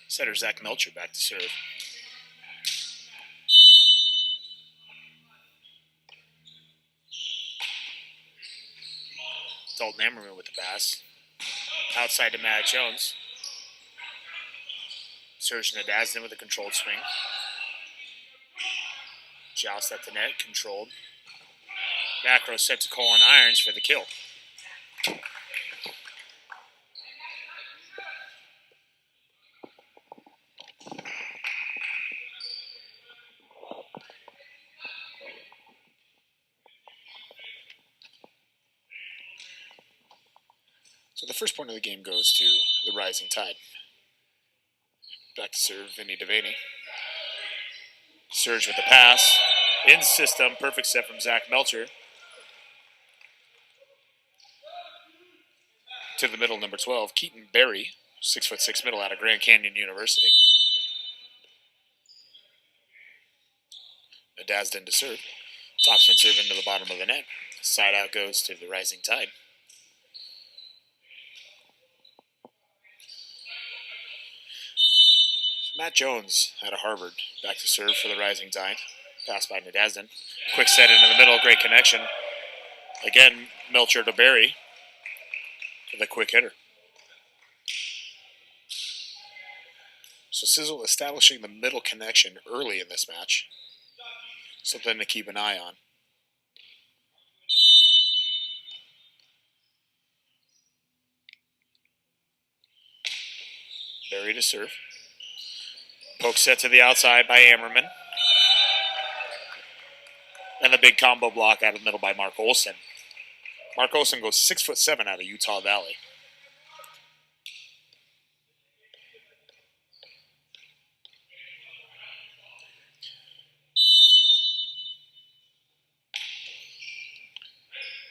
Setter Zach Melcher back to serve. Dalton Ammerman with the pass. Outside to Matt Jones. Serge Nadazden with a controlled swing. Joust at the net, controlled. Back row set to Colin Irons for the kill. So the first point of the game goes to the Rising Tide. Back to serve, Vinny Devaney. Surge with the pass. In system, perfect set from Zach Melcher. To the middle, number 12, Keaton Berry, 6'6" middle out of Grand Canyon University. Nadazden to serve. Topspin serve into the bottom of the net. Side out goes to the Rising Tide. Matt Jones out of Harvard, back to serve for the Rising Tide. Pass by Nadazden. Quick set into the middle, great connection. Again, Melcher to Berry for the quick hitter. So Sizzle establishing the middle connection early in this match. Something to keep an eye on. Berry to serve. Poke set to the outside by Ammerman. And the big combo block out of the middle by Mark Olson. Mark Olson goes 6'7" out of Utah Valley.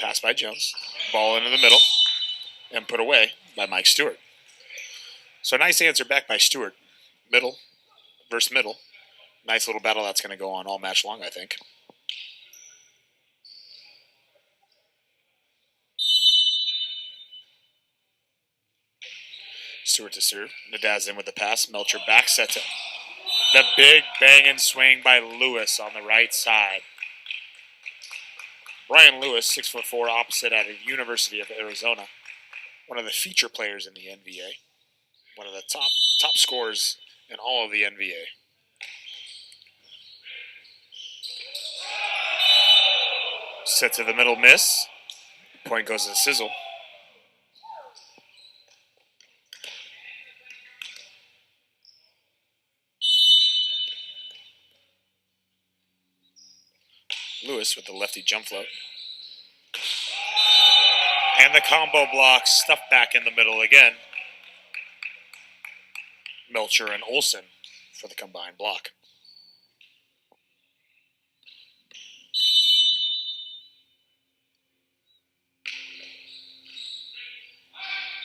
Pass by Jones. Ball into the middle. And put away by Mike Stewart. So nice answer back by Stewart. Middle versus middle. Nice little battle that's going to go on all match long, I think. Stewart to serve. Nadazden with the pass. Melcher back set to the big banging swing by Lewis on the right side. Brian Lewis, 6'4", opposite out of the University of Arizona. One of the feature players in the NBA. One of the top scorers in all of the NBA. Set to the middle, miss. Point goes to Sizzle. Lewis with the lefty jump float. And the combo block stuffed back in the middle again. Melcher and Olson for the combined block.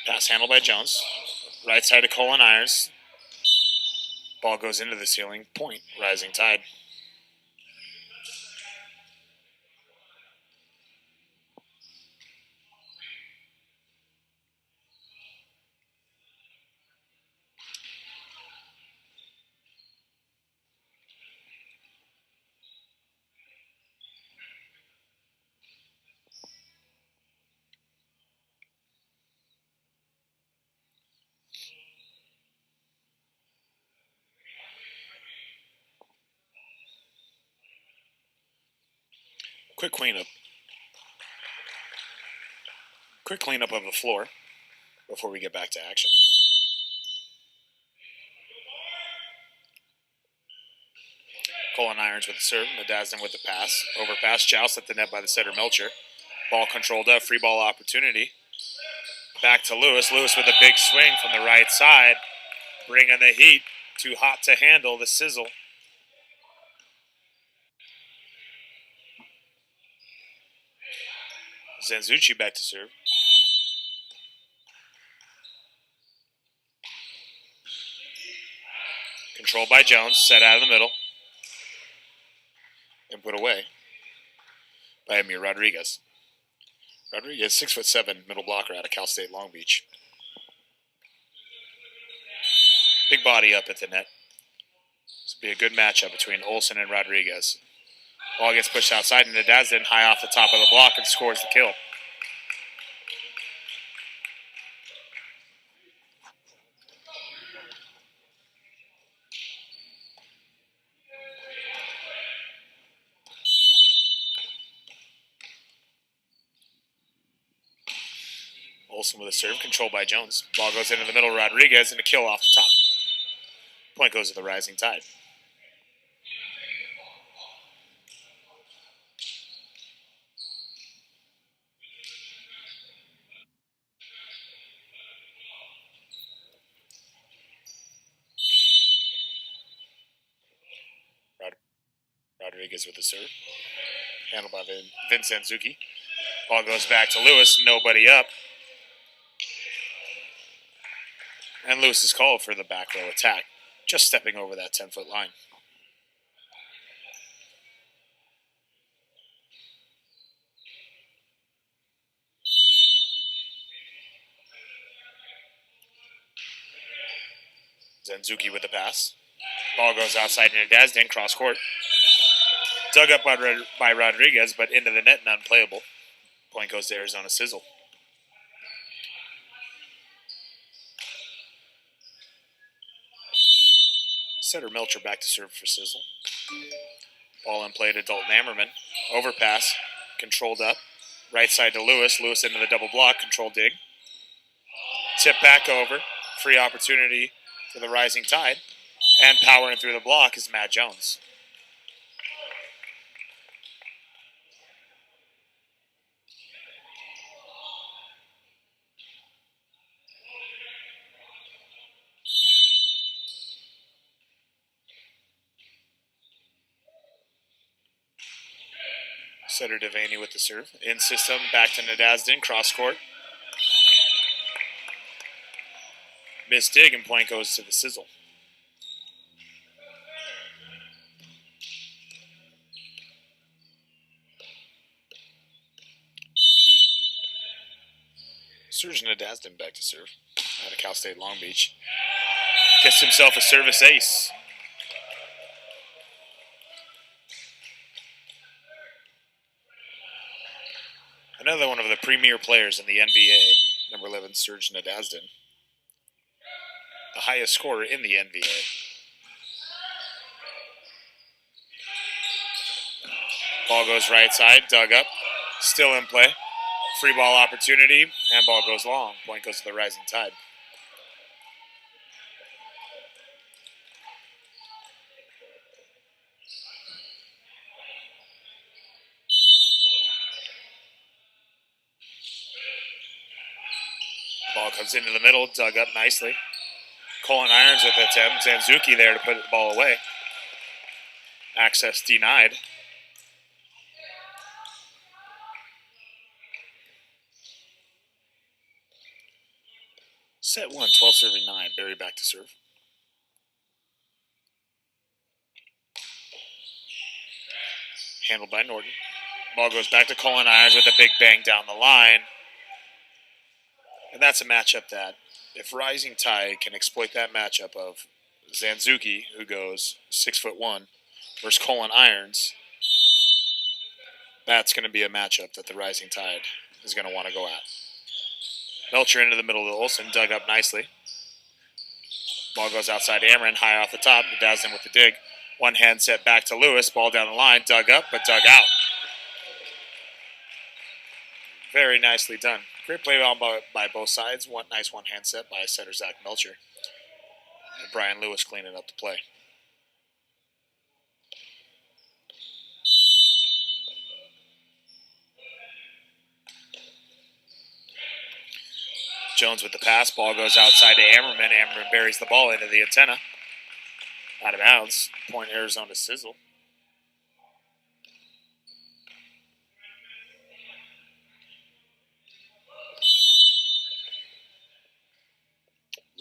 Pass handled by Jones. Right side to Colin Irons. Ball goes into the ceiling. Point, Rising Tide. Quick cleanup of the floor before we get back to action. Colin Irons with the serve. Nadazden with the pass. Overpass, joust at the net by the setter Melcher. Ball controlled up. Free ball opportunity. Back to Lewis. Lewis with a big swing from the right side. Bringing the heat. Too hot to handle the Sizzle. Zanzucci back to serve. Controlled by Jones. Set out of the middle. And put away by Amir Rodriguez. Rodriguez, 6'7", middle blocker out of Cal State Long Beach. Big body up at the net. This will be a good matchup between Olsen and Rodriguez. Ball gets pushed outside, and Nadazden high off the top of the block and scores the kill. Olsen with a serve, controlled by Jones. Ball goes into the middle, Rodriguez, and a kill off the top. Point goes to the Rising Tide. Rodriguez with the serve. Handled by Vince Zanzuki. Ball goes back to Lewis, nobody up. And Lewis is called for the back row attack, just stepping over that 10-foot line. Zanzuki with the pass. Ball goes outside into Nadazden, cross court. Dug up by Rodriguez, but into the net and unplayable. Point goes to Arizona Sizzle. Setter Melcher back to serve for Sizzle. Ball in play to Dalton Ammerman. Overpass, controlled up. Right side to Lewis. Lewis into the double block, control dig. Tip back over. Free opportunity for the Rising Tide. And powering through the block is Matt Jones. Setter Devaney with the serve. In system, back to Nadazden, cross court. Missed dig, and point goes to the Sizzle. Serge Nadazden back to serve out of Cal State Long Beach. Gets himself a service ace. Another one of the premier players in the NVA, number 11, Serge Nadazden. The highest scorer in the NVA. Ball goes right side, dug up, still in play. Free ball opportunity, and ball goes long. Point goes to the Rising Tide. Ball comes into the middle, dug up nicely. Colin Irons with the attempt. Zanzuki there to put the ball away. Access denied. Set 1, 12 serving 9. Barry back to serve. Handled by Norton. Ball goes back to Colin Irons with a big bang down the line. And that's a matchup that, if Rising Tide can exploit that matchup of Zanzuki, who goes 6'1", versus Colin Irons, that's going to be a matchup that the Rising Tide is going to want to go at. Melcher into the middle of the Olsen, dug up nicely. Ball goes outside to Amron, high off the top. Nadazden with the dig. One hand set back to Lewis. Ball down the line, dug up, but dug out. Very nicely done. Great play by both sides. One nice one hand set by setter Zach Melcher. And Brian Lewis cleaning up the play. Jones with the pass. Ball goes outside to Ammerman. Ammerman buries the ball into the antenna. Out of bounds. Point Arizona Sizzle.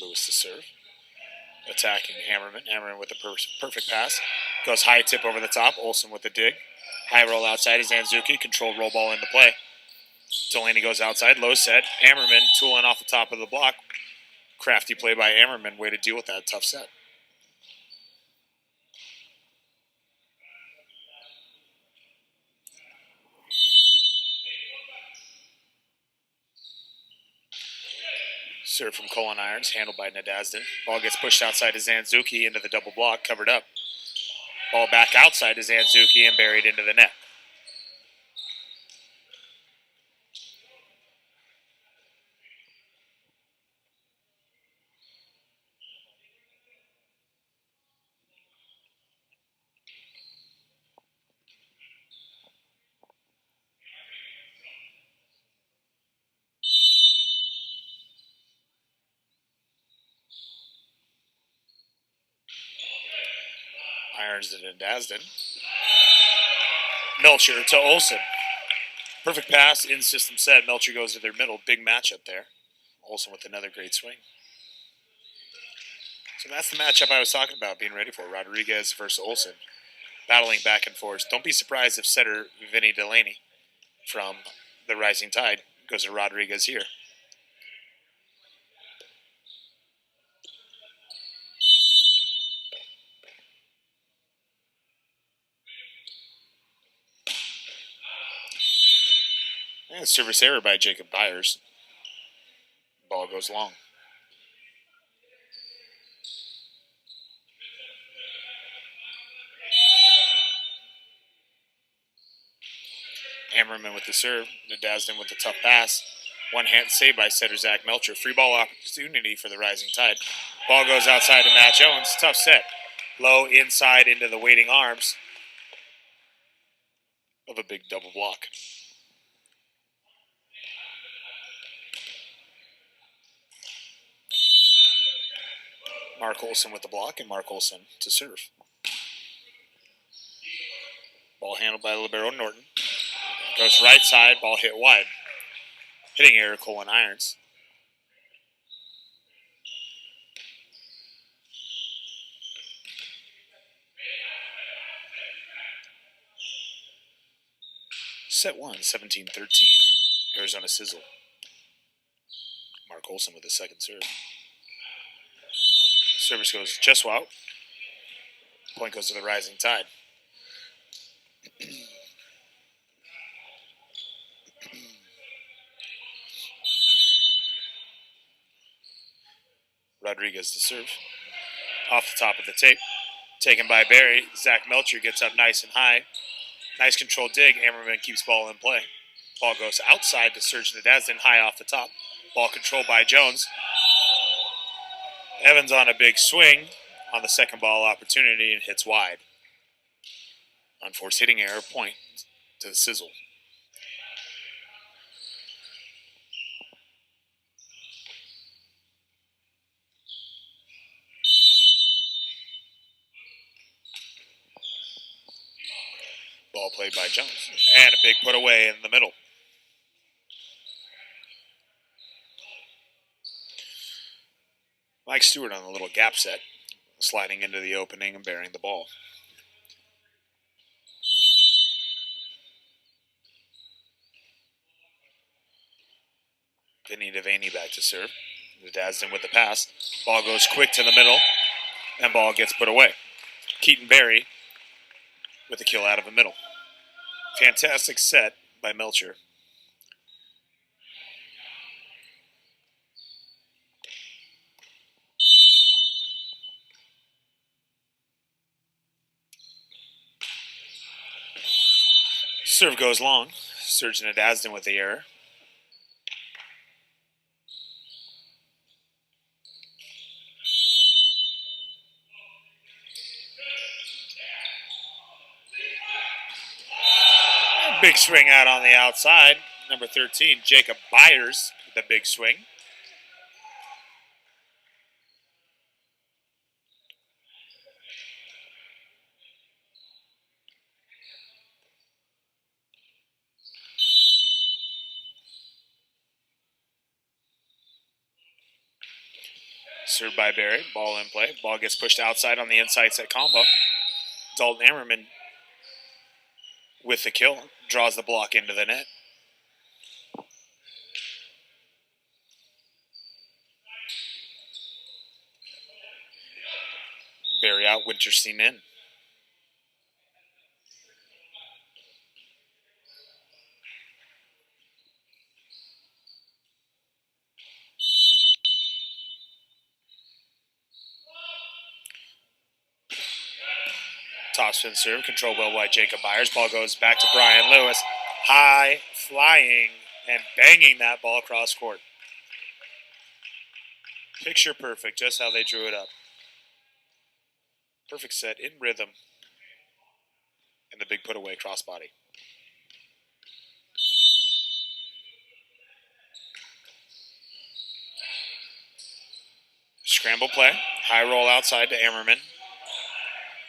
Lewis to serve. Attacking Ammerman. Ammerman with a perfect pass. Goes high tip over the top. Olsen with the dig. High roll outside is Zanzuki. Controlled roll ball into play. Delaney goes outside. Low set. Ammerman tooling off the top of the block. Crafty play by Ammerman, way to deal with that tough set. Serve from Colin Irons, handled by Nadasdin. Ball gets pushed outside to Zanzuki into the double block, covered up. Ball back outside to Zanzuki and buried into the net. Irons to Nadasdin. Melcher to Olsen. Perfect pass, in-system set. Melcher goes to their middle. Big matchup there. Olsen with another great swing. So that's the matchup I was talking about, being ready for. Rodriguez versus Olsen. Battling back and forth. Don't be surprised if setter Vinny Delaney from the Rising Tide goes to Rodriguez here. And service error by Jacob Byers. Ball goes long. Hammerman with the serve. Nadasdin with the tough pass. One hand save by setter Zach Melcher. Free ball opportunity for the Rising Tide. Ball goes outside to Matt Jones. Tough set. Low inside into the waiting arms of a big double block. Mark Olsen with the block and Mark Olsen to serve. Ball handled by libero Norton. Goes right side, ball hit wide. Hitting error, Colin Irons. Set 1, 17-13. Arizona Sizzle. Mark Olsen with his second serve. Service goes just out. Point goes to the Rising Tide. Rodriguez to serve. Off the top of the tape. Taken by Barry. Zach Melcher gets up nice and high. Nice controlled dig. Ammerman keeps ball in play. Ball goes outside to Serge Nadasdin, high off the top. Ball controlled by Jones. Evans on a big swing on the second ball opportunity and hits wide. Unforced hitting error, point to the Sizzle. Ball played by Jones. And a big put away in the middle. Mike Stewart on a little gap set, sliding into the opening and burying the ball. Vinny Devaney back to serve. Nadasdin with the pass. Ball goes quick to the middle, and ball gets put away. Keaton Berry with a kill out of the middle. Fantastic set by Melcher. Serve goes long. Serge Nadasdin with the error. Big swing out on the outside. Number 13, Jacob Byers, the big swing. Served by Barry. Ball in play. Ball gets pushed outside on the inside set combo. Dalton Ammerman with the kill. Draws the block into the net. carry out, Winterstein in. Topspin serve, controlled well by Jacob Byers. Ball goes back to Brian Lewis. High, flying, and banging that ball across court. Picture perfect, just how they drew it up. Perfect set, in rhythm. And the big put away crossbody. Scramble play. High roll outside to Ammerman.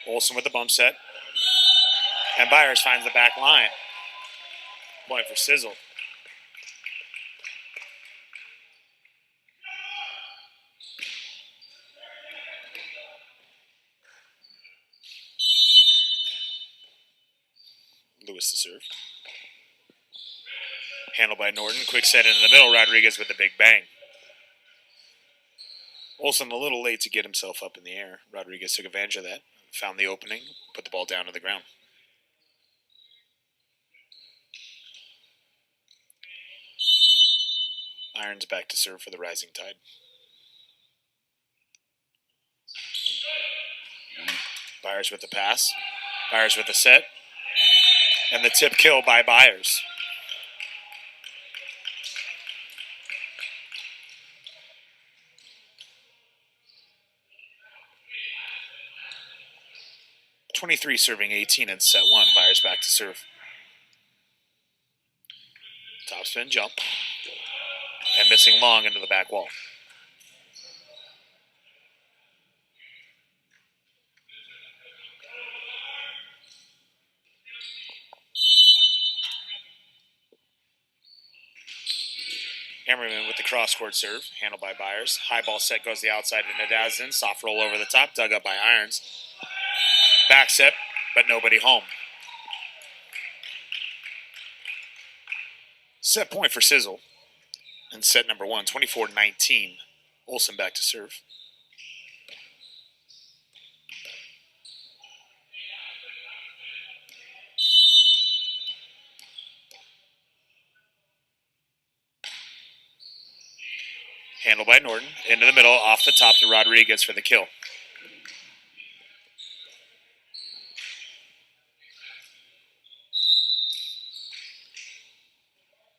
Olsen with the bump set. And Byers finds the back line. Point for Sizzle. Lewis to serve. Handled by Norton. Quick set into the middle. Rodriguez with the big bang. Olsen a little late to get himself up in the air. Rodriguez took advantage of that. Found the opening. Put the ball down to the ground. Irons back to serve for the Rising Tide. Byers with the pass. Byers with the set. And the tip kill by Byers. .23 serving 18 in set one. Byers back to serve. Topspin jump. And missing long into the back wall. Hammerman with the cross-court serve, handled by Byers. High ball set goes the outside to Nadazin. Soft roll over the top, dug up by Irons. Back set, but nobody home. Set point for Sizzle. And set number one, 24-19. Olsen back to serve. Handled by Norton. Into the middle, off the top to Rodriguez for the kill.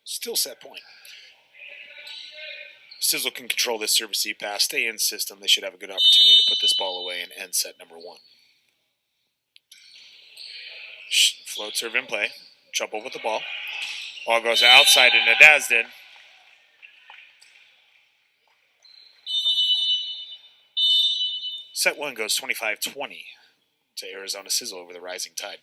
Still set point. Sizzle can control this service seat pass. Stay in system. They should have a good opportunity to put this ball away and end set number one. Float serve in play. Trouble with the ball. Ball goes outside to Nadazin. Set one goes 25-20 to Arizona Sizzle over the Rising Tide.